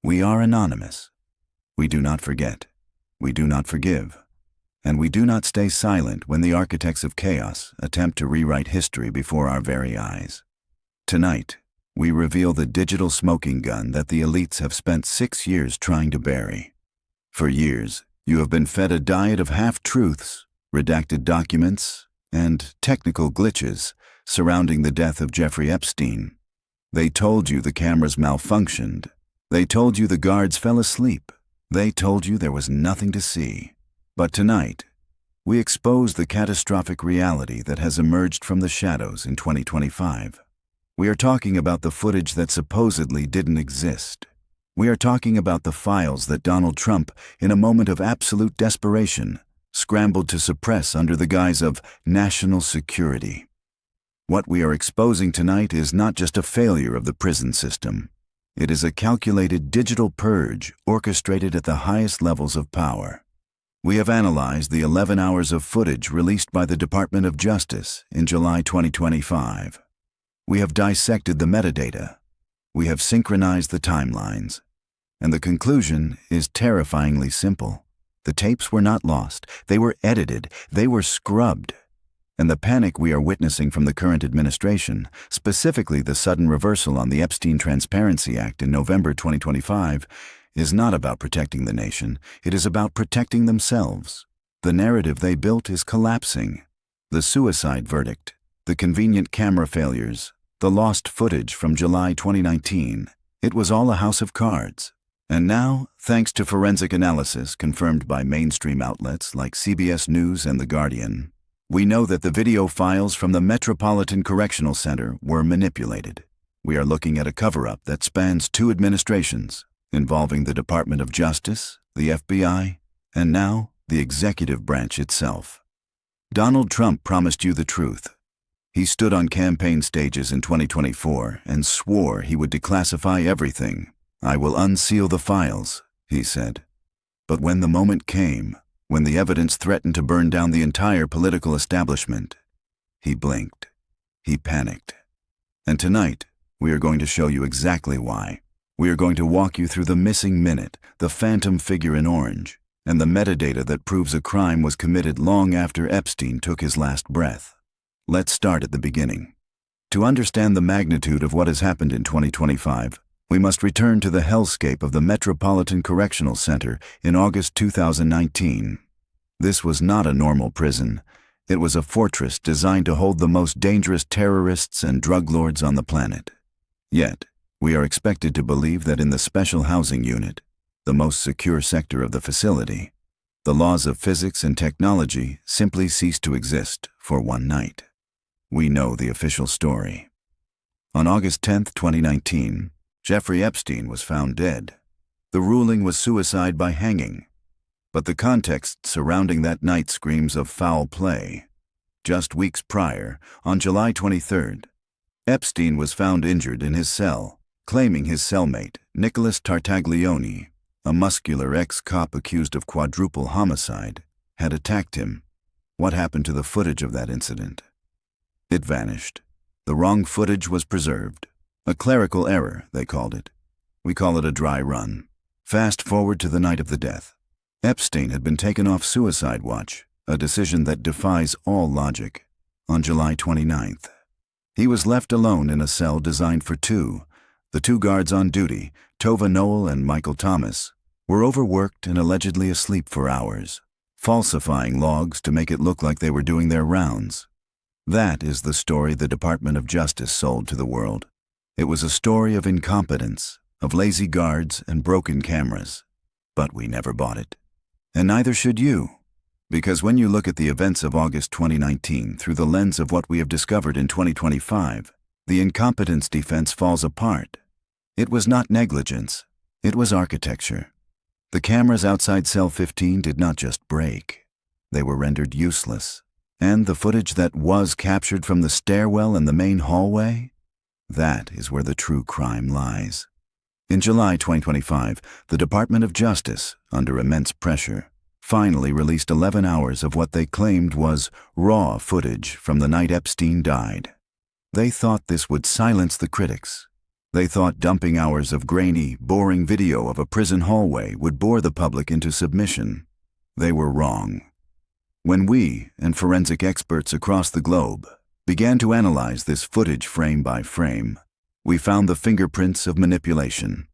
We are anonymous. We do not forget. We do not forgive. And we do not stay silent when the architects of chaos attempt to rewrite history before our very eyes. Tonight, we reveal the digital smoking gun that the elites have spent 6 years trying to bury. For years, you have been fed a diet of half-truths, redacted documents, and technical glitches surrounding the death of Jeffrey Epstein. They told you the cameras malfunctioned. They told you the guards fell asleep. They told you there was nothing to see. But tonight, we expose the catastrophic reality that has emerged from the shadows in 2025. We are talking about the footage that supposedly didn't exist. We are talking about the files that Donald Trump, in a moment of absolute desperation, scrambled to suppress under the guise of national security. What we are exposing tonight is not just a failure of the prison system. It is a calculated digital purge orchestrated at the highest levels of power. We have analyzed the 11 hours of footage released by the Department of Justice in July 2025. We have dissected the metadata. We have synchronized the timelines. And the conclusion is terrifyingly simple. The tapes were not lost. They were edited. They were scrubbed. And the panic we are witnessing from the current administration, specifically the sudden reversal on the Epstein Transparency Act in November 2025, is not about protecting the nation. It is about protecting themselves. The narrative they built is collapsing. The suicide verdict, the convenient camera failures, the lost footage from July 2019, it was all a house of cards. And now, thanks to forensic analysis confirmed by mainstream outlets like CBS News and The Guardian, we know that the video files from the Metropolitan Correctional Center were manipulated. We are looking at a cover-up that spans 2 administrations, involving the Department of Justice, the FBI, and now the executive branch itself. Donald Trump promised you the truth. He stood on campaign stages in 2024 and swore he would declassify everything. "I will unseal the files," he said. But when the moment came, when the evidence threatened to burn down the entire political establishment, he blinked. He panicked. And tonight, we are going to show you exactly why. We are going to walk you through the missing minute, the phantom figure in orange, and the metadata that proves a crime was committed long after Epstein took his last breath. Let's start at the beginning. To understand the magnitude of what has happened in 2025, we must return to the hellscape of the Metropolitan Correctional Center in August 2019. This was not a normal prison. It was a fortress designed to hold the most dangerous terrorists and drug lords on the planet. Yet, we are expected to believe that in the special housing unit, the most secure sector of the facility, the laws of physics and technology simply ceased to exist for one night. We know the official story. On August 10, 2019, Jeffrey Epstein was found dead. The ruling was suicide by hanging. But the context surrounding that night screams of foul play. Just weeks prior, on July 23rd, Epstein was found injured in his cell, claiming his cellmate, Nicholas Tartaglione, a muscular ex-cop accused of quadruple homicide, had attacked him. What happened to the footage of that incident? It vanished. The wrong footage was preserved. A clerical error, they called it. We call it a dry run. Fast forward to the night of the death. Epstein had been taken off suicide watch, a decision that defies all logic, on July 29th. He was left alone in a cell designed for 2. The 2 guards on duty, Tova Noel and Michael Thomas, were overworked and allegedly asleep for hours, falsifying logs to make it look like they were doing their rounds. That is the story the Department of Justice sold to the world. It was a story of incompetence, of lazy guards and broken cameras. But we never bought it. And neither should you. Because when you look at the events of August 2019 through the lens of what we have discovered in 2025, the incompetence defense falls apart. It was not negligence. It was architecture. The cameras outside cell 15 did not just break. They were rendered useless. And the footage that was captured from the stairwell and the main hallway? That is where the true crime lies. In July 2025, the Department of Justice, under immense pressure, finally released 11 hours of what they claimed was raw footage from the night Epstein died. They thought this would silence the critics. They thought dumping hours of grainy, boring video of a prison hallway would bore the public into submission. They were wrong. When we, and forensic experts across the globe, began to analyze this footage frame by frame, we found the fingerprints of manipulation.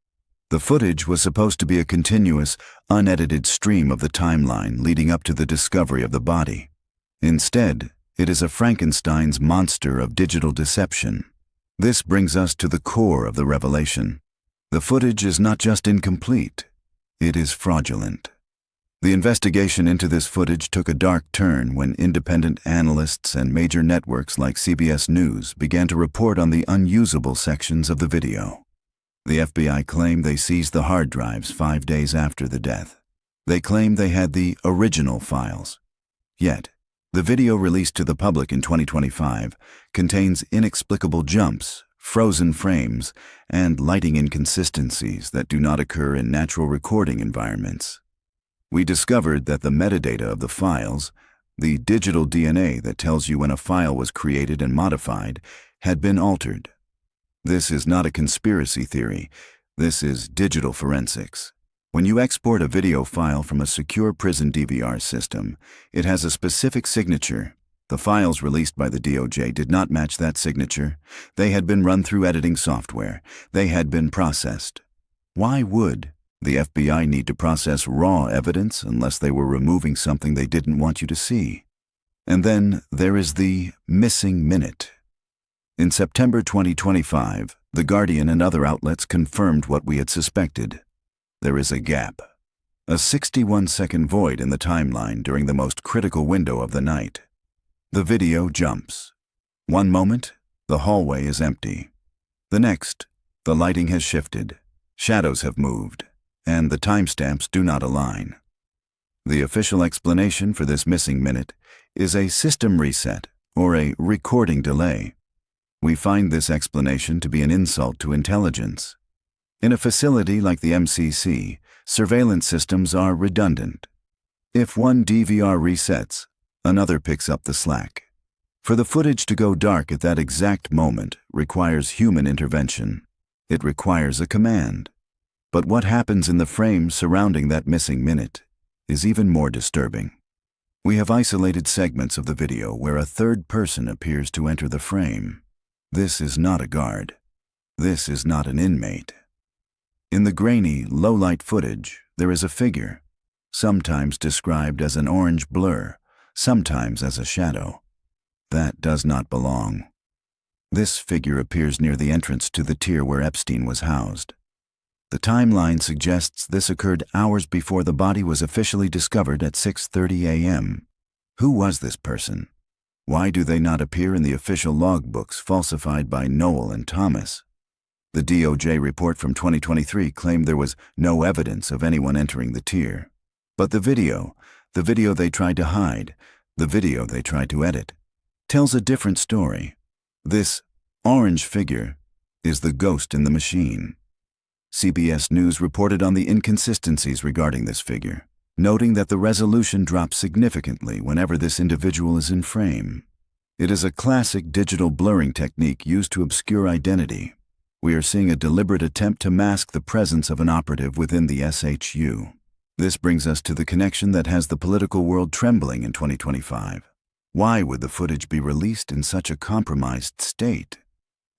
The footage was supposed to be a continuous, unedited stream of the timeline leading up to the discovery of the body. Instead, it is a Frankenstein's monster of digital deception. This brings us to the core of the revelation. The footage is not just incomplete, it is fraudulent. The investigation into this footage took a dark turn when independent analysts and major networks like CBS News began to report on the unusable sections of the video. The FBI claimed they seized the hard drives 5 days after the death. They claimed they had the original files. Yet, the video released to the public in 2025 contains inexplicable jumps, frozen frames, and lighting inconsistencies that do not occur in natural recording environments. We discovered that the metadata of the files, the digital DNA that tells you when a file was created and modified, had been altered. This is not a conspiracy theory. This is digital forensics. When you export a video file from a secure prison DVR system, it has a specific signature. The files released by the DOJ did not match that signature. They had been run through editing software. They had been processed. Why would the FBI need to process raw evidence unless they were removing something they didn't want you to see? And then there is the missing minute. In September 2025, The Guardian and other outlets confirmed what we had suspected. There is a gap, a 61-second void in the timeline during the most critical window of the night. The video jumps. One moment, the hallway is empty. The next, the lighting has shifted, shadows have moved, and the timestamps do not align. The official explanation for this missing minute is a system reset or a recording delay. We find this explanation to be an insult to intelligence. In a facility like the MCC, surveillance systems are redundant. If one DVR resets, another picks up the slack. For the footage to go dark at that exact moment requires human intervention. It requires a command. But what happens in the frame surrounding that missing minute is even more disturbing. We have isolated segments of the video where a third person appears to enter the frame. This is not a guard. This is not an inmate. In the grainy, low-light footage, there is a figure, sometimes described as an orange blur, sometimes as a shadow. That does not belong. This figure appears near the entrance to the tier where Epstein was housed. The timeline suggests this occurred hours before the body was officially discovered at 6:30 a.m. Who was this person? Why do they not appear in the official logbooks falsified by Noel and Thomas? The DOJ report from 2023 claimed there was no evidence of anyone entering the tier. But the video they tried to hide, the video they tried to edit, tells a different story. This orange figure is the ghost in the machine. CBS News reported on the inconsistencies regarding this figure, noting that the resolution drops significantly whenever this individual is in frame. It is a classic digital blurring technique used to obscure identity. We are seeing a deliberate attempt to mask the presence of an operative within the SHU. This brings us to the connection that has the political world trembling in 2025. Why would the footage be released in such a compromised state?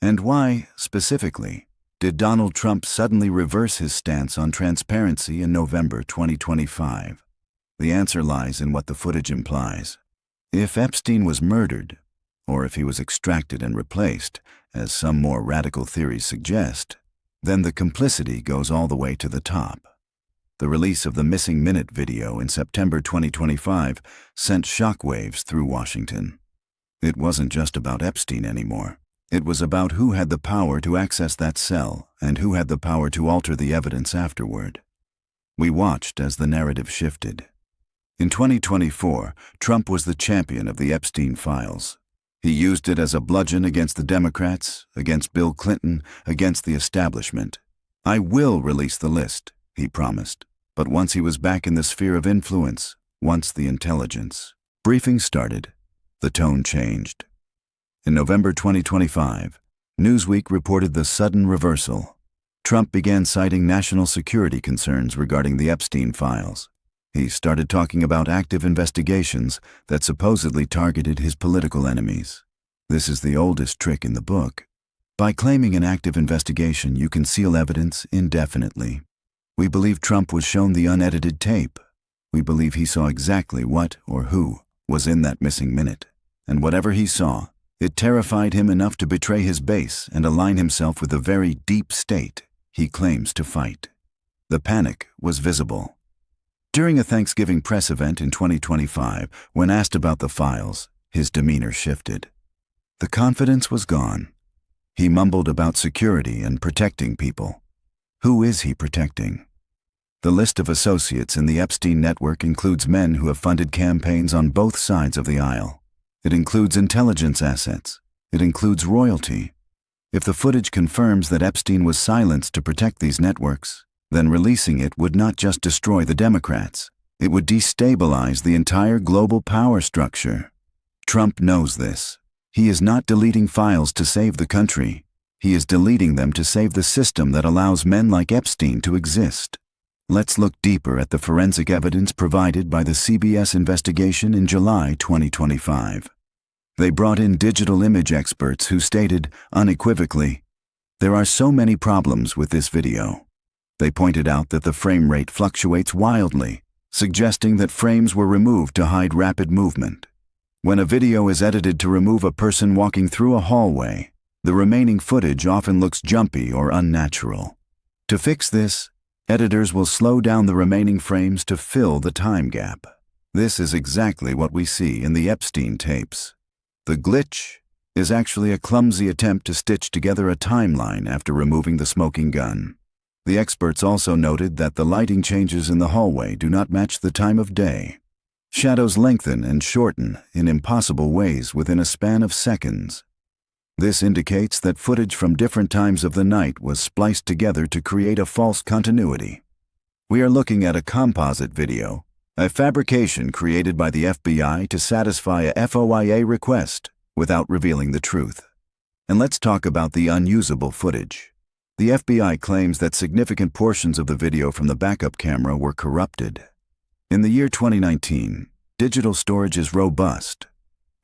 And why, specifically, did Donald Trump suddenly reverse his stance on transparency in November 2025? The answer lies in what the footage implies. If Epstein was murdered, or if he was extracted and replaced, as some more radical theories suggest, then the complicity goes all the way to the top. The release of the missing minute video in September 2025 sent shockwaves through Washington. It wasn't just about Epstein anymore. It was about who had the power to access that cell and who had the power to alter the evidence afterward. We watched as the narrative shifted. In 2024, Trump was the champion of the Epstein files. He used it as a bludgeon against the Democrats, against Bill Clinton, against the establishment. "I will release the list," he promised. But once he was back in the sphere of influence, once the intelligence briefing started, the tone changed. In November 2025, Newsweek reported the sudden reversal. Trump began citing national security concerns regarding the Epstein files. He started talking about active investigations that supposedly targeted his political enemies. This is the oldest trick in the book. By claiming an active investigation, you conceal evidence indefinitely. We believe Trump was shown the unedited tape. We believe he saw exactly what or who was in that missing minute. And whatever he saw, it terrified him enough to betray his base and align himself with the very deep state he claims to fight. The panic was visible. During a Thanksgiving press event in 2025, when asked about the files, his demeanor shifted. The confidence was gone. He mumbled about security and protecting people. Who is he protecting? The list of associates in the Epstein network includes men who have funded campaigns on both sides of the aisle. It includes intelligence assets. It includes royalty. If the footage confirms that Epstein was silenced to protect these networks, then releasing it would not just destroy the Democrats. It would destabilize the entire global power structure. Trump knows this. He is not deleting files to save the country. He is deleting them to save the system that allows men like Epstein to exist. Let's look deeper at the forensic evidence provided by the CBS investigation in July 2025. They brought in digital image experts who stated, unequivocally, "There are so many problems with this video." They pointed out that the frame rate fluctuates wildly, suggesting that frames were removed to hide rapid movement. When a video is edited to remove a person walking through a hallway, the remaining footage often looks jumpy or unnatural. To fix this, editors will slow down the remaining frames to fill the time gap. This is exactly what we see in the Epstein tapes. The glitch is actually a clumsy attempt to stitch together a timeline after removing the smoking gun. The experts also noted that the lighting changes in the hallway do not match the time of day. Shadows lengthen and shorten in impossible ways within a span of seconds. This indicates that footage from different times of the night was spliced together to create a false continuity. We are looking at a composite video, a fabrication created by the FBI to satisfy a FOIA request without revealing the truth. And let's talk about the unusable footage. The FBI claims that significant portions of the video from the backup camera were corrupted. In the year 2019, digital storage is robust.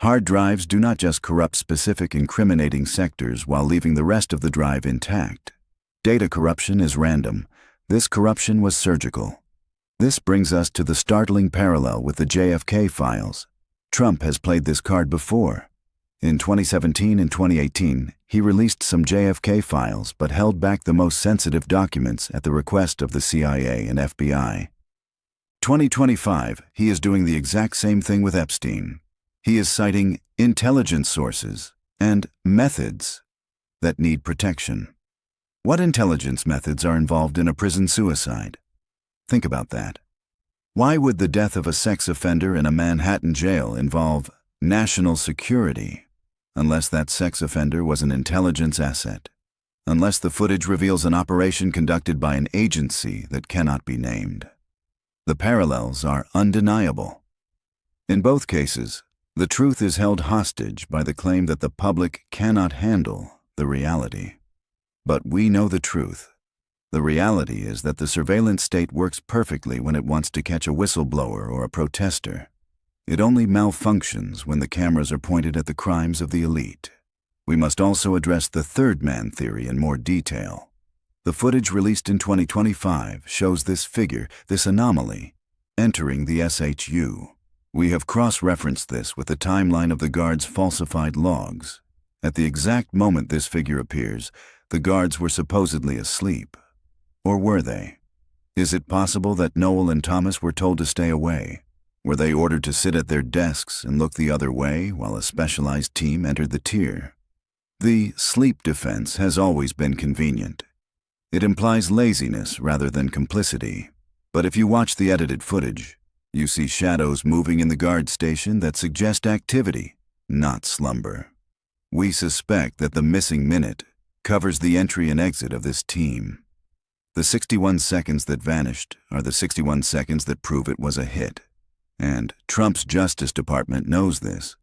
Hard drives do not just corrupt specific incriminating sectors while leaving the rest of the drive intact. Data corruption is random. This corruption was surgical. This brings us to the startling parallel with the JFK files. Trump has played this card before. In 2017 and 2018, he released some JFK files but held back the most sensitive documents at the request of the CIA and FBI. 2025, he is doing the exact same thing with Epstein. He is citing intelligence sources and methods that need protection. What intelligence methods are involved in a prison suicide? Think about that. Why would the death of a sex offender in a Manhattan jail involve national security? Unless that sex offender was an intelligence asset. Unless the footage reveals an operation conducted by an agency that cannot be named. The parallels are undeniable. In both cases, the truth is held hostage by the claim that the public cannot handle the reality. But we know the truth. The reality is that the surveillance state works perfectly when it wants to catch a whistleblower or a protester. It only malfunctions when the cameras are pointed at the crimes of the elite. We must also address the third man theory in more detail. The footage released in 2025 shows this figure, this anomaly, entering the SHU. We have cross-referenced this with the timeline of the guards' falsified logs. At the exact moment this figure appears, the guards were supposedly asleep. Or were they? Is it possible that Noel and Thomas were told to stay away? Were they ordered to sit at their desks and look the other way while a specialized team entered the tier? The sleep defense has always been convenient. It implies laziness rather than complicity. But if you watch the edited footage, you see shadows moving in the guard station that suggest activity, not slumber. We suspect that the missing minute covers the entry and exit of this team. The 61 seconds that vanished are the 61 seconds that prove it was a hit. And Trump's Justice Department knows this.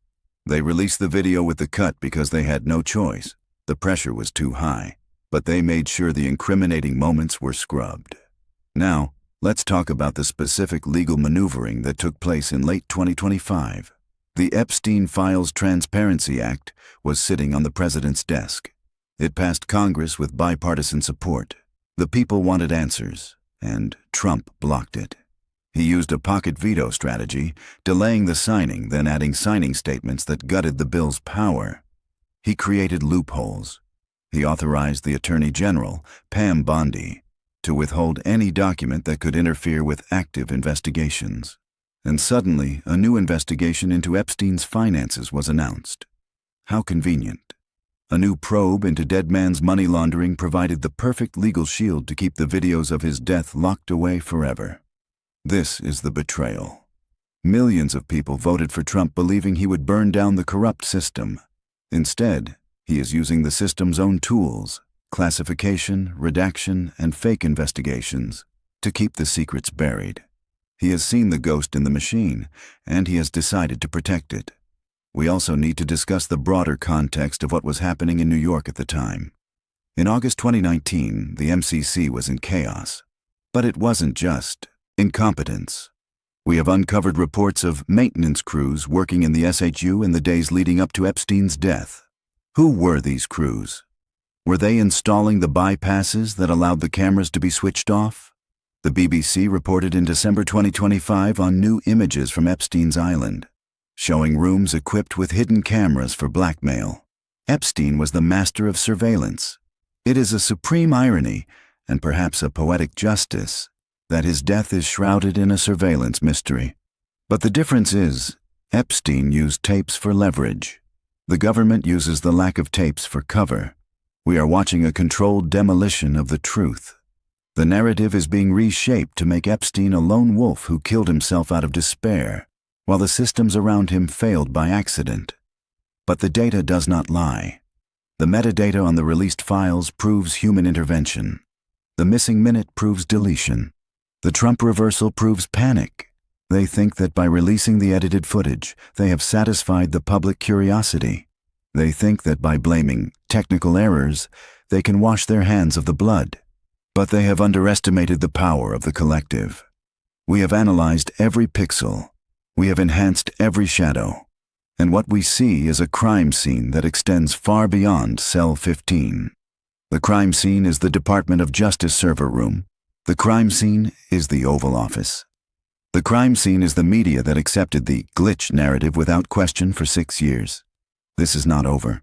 They released the video with the cut because they had no choice. The pressure was too high, but they made sure the incriminating moments were scrubbed. Now, let's talk about the specific legal maneuvering that took place in late 2025. The Epstein Transparency Act was sitting on the president's desk. It passed Congress with bipartisan support. The people wanted answers, and Trump blocked it. He used a pocket veto strategy, delaying the signing, then adding signing statements that gutted the bill's power. He created loopholes. He authorized the Attorney General, Pam Bondi, to withhold any document that could interfere with active investigations. And suddenly, a new investigation into Epstein's finances was announced. How convenient. A new probe into dead man's money laundering provided the perfect legal shield to keep the videos of his death locked away forever. This is the betrayal. Millions of people voted for Trump believing he would burn down the corrupt system. Instead, he is using the system's own tools, classification, redaction, and fake investigations, to keep the secrets buried. He has seen the ghost in the machine, and he has decided to protect it. We also need to discuss the broader context of what was happening in New York at the time. In August 2019, the MCC was in chaos. But it wasn't just incompetence. We have uncovered reports of maintenance crews working in the SHU in the days leading up to Epstein's death. Who were these crews? Were they installing the bypasses that allowed the cameras to be switched off? The BBC reported in December 2025 on new images from Epstein's island, showing rooms equipped with hidden cameras for blackmail. Epstein was the master of surveillance. It is a supreme irony, and perhaps a poetic justice, that his death is shrouded in a surveillance mystery. But the difference is, Epstein used tapes for leverage. The government uses the lack of tapes for cover. We are watching a controlled demolition of the truth. The narrative is being reshaped to make Epstein a lone wolf who killed himself out of despair, while the systems around him failed by accident. But the data does not lie. The metadata on the released files proves human intervention. The missing minute proves deletion. The Trump reversal proves panic. They think that by releasing the edited footage, they have satisfied the public curiosity. They think that by blaming technical errors, they can wash their hands of the blood. But they have underestimated the power of the collective. We have analyzed every pixel. We have enhanced every shadow. And what we see is a crime scene that extends far beyond Cell 15. The crime scene is the Department of Justice server room. The crime scene is the Oval Office. The crime scene is the media that accepted the glitch narrative without question for 6 years. This is not over.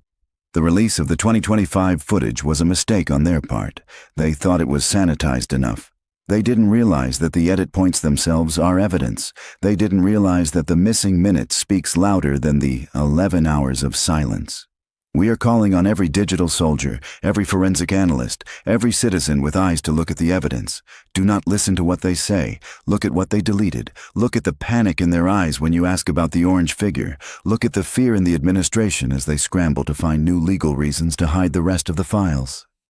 The release of the 2025 footage was a mistake on their part. They thought it was sanitized enough. They didn't realize that the edit points themselves are evidence. They didn't realize that the missing minute speaks louder than the 11 hours of silence. We are calling on every digital soldier, every forensic analyst, every citizen with eyes to look at the evidence. Do not listen to what they say. Look at what they deleted. Look at the panic in their eyes when you ask about the orange figure. Look at the fear in the administration as they scramble to find new legal reasons to hide the rest of the files.